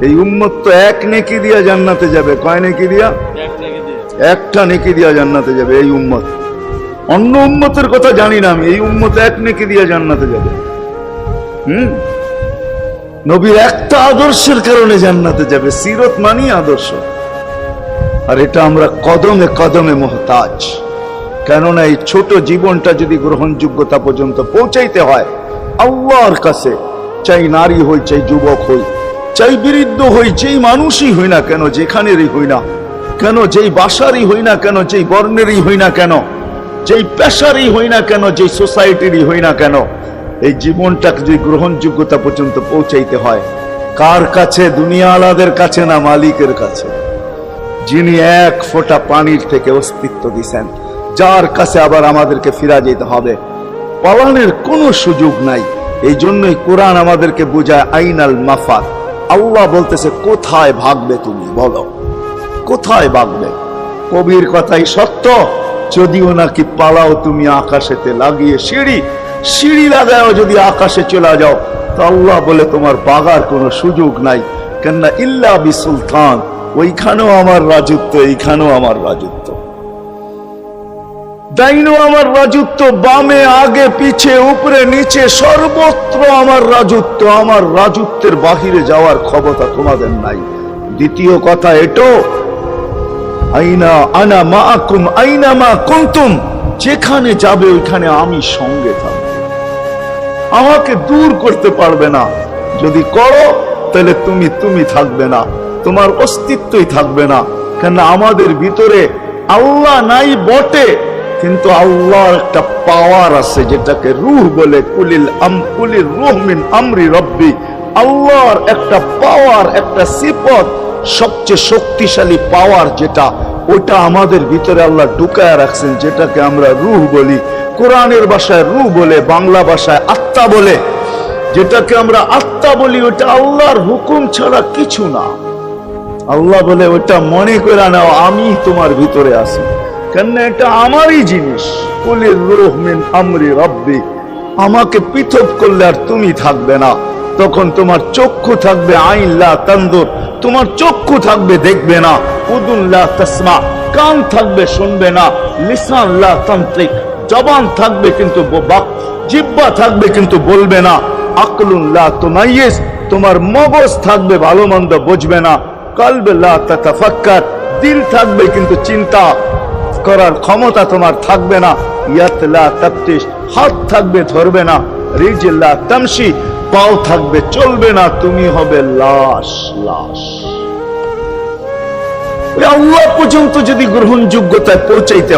এই উম্মত তো এক নেকি দিয়া জান্নাতে যাবে। কয় নেকি দিয়া? একটা নেকি দিয়া জান্নাতে যাবে এই উম্মত। অন্য উম্মতের কথা জানি না আমি, এই উম্মত এক নেকি দিয়া জান্নাতে যাবে। নবীর একটা আদর্শের কারণে জান্নাতে যাবে। সিরত মানি আদর্শ। আর এটা আমরা কদমে কদমে মুহতাজ। কেননা এই ছোট জীবনটা যদি গ্রহণযোগ্যতা পর্যন্ত পৌঁছাইতে হয় আল্লাহর কাছে, চাই নারী হই, চাই যুবক হই, চাই বৃদ্ধ হই, যেই মানুষই হই না কেন, যেখানেরই হই না কেন, যেই বাসারই হই না কেন, যেই বর্ণেরই হই না কেন, যেই পেশারই হই না কেন, যেই সোসাইটিরই হই না কেন, এই জীবনটাকে যদি গ্রহণযোগ্যতা পর্যন্ত পৌঁছাইতে হয় কার কাছে? দুনিয়া আলাদের কাছে না, মালিকের কাছে, যিনি এক ফোঁটা পানির থেকে অস্তিত্ব দিছেন, যার কাছে আবার আমাদেরকে ফিরা যেতে হবে। পালানোর কোনো সুযোগ নাই। এই জন্যই কোরআন আমাদেরকে বোঝায় আইনাল মাফাত। আল্লাহ বলতেছে কোথায় ভাগবে তুমি, বলো কোথায় ভাগবে? কবির কথাই সত্য, যদিও নাকি পালাও তুমি আকাশেতে লাগিয়ে সিঁড়ি লাগাও যদি আকাশে চলে যাও, তো আল্লাহ বলে তোমার বাগার কোনো সুযোগ নাই। কেননা ইল্লা বিসুলতান, ওইখানেও আমার রাজত্ব, এইখানেও আমার রাজত্ব, ডাইনো আমার রাজত্ব, বামে আগে পিছে উপরে নিচে সর্বত্র আমার রাজত্ব। আমার রাজত্বের বাহিরে যাওয়ার ক্ষমতা তোমাদের নাই। দ্বিতীয় কথা এটো, আইনা আনা মাআকুম আইনা মা কুনতুম, যেখানে যাবে ওইখানে আমি সঙ্গে থাকব। আমাকে দূর করতে পারবে না। যদি করো তাহলে তুমি থাকবে না, তোমার অস্তিত্বই থাকবে না। কেন আমাদের ভিতরে আল্লাহ নাই বটে, কিন্তু আল্লাহর একটা পাওয়ার আছে যেটাকে রূহ বলে। কুলির রূহ মিন আমরি রব্বি। আল্লাহর একটা পাওয়ার, একটা সিফত, সবচেয়ে শক্তিশালী পাওয়ার যেটা, ওটা আমাদের ভিতরে আল্লাহ ঢুকায় রাখছেন, যেটাকে আমরা রূহ বলি। কোরআনের ভাষায় রূহ বলে, বাংলা ভাষায় আত্মা বলে। যেটাকে আমরা আত্মা বলি ওটা আল্লাহর হুকুম ছাড়া কিছু না। আল্লাহ বলে ওটা মনে করে নাও আমি তোমার ভিতরে আছি, কেন এটা আমারই জিনিস। কুলির রূহ মিন আমরি রব্বি। আমাকে পৃথক করলে আর তুমি থাকবে না। তখন তোমার চক্ষু থাকবে আইন লা তানদুর, তোমার চক্ষু থাকবে দেখবে না। উদুন লা তাসমা, কান থাকবে শুনবে না। লিসান লা তান্তিক, জবান থাকবে কিন্তু জিহ্বা থাকবে কিন্তু বলবে না। আকলুন লা তুমাইয়িজ, তোমার মগজ থাকবে ভালো মন্দ বুঝবে না। কলব লা তাতাফাক্কার, দিল থাকবে কিন্তু চিন্তা করার ক্ষমতা তোমার থাকবে না। ইয়াত লা তাফতিশ, হাত থাকবে ধরবে না। রিজল লা তামশি, পাও থাকবে চলবে না। তুমি হবে লাশ। আল্লাহ পর্যন্ত যদি গ্রহণযোগ্যতায় পৌঁছাইতে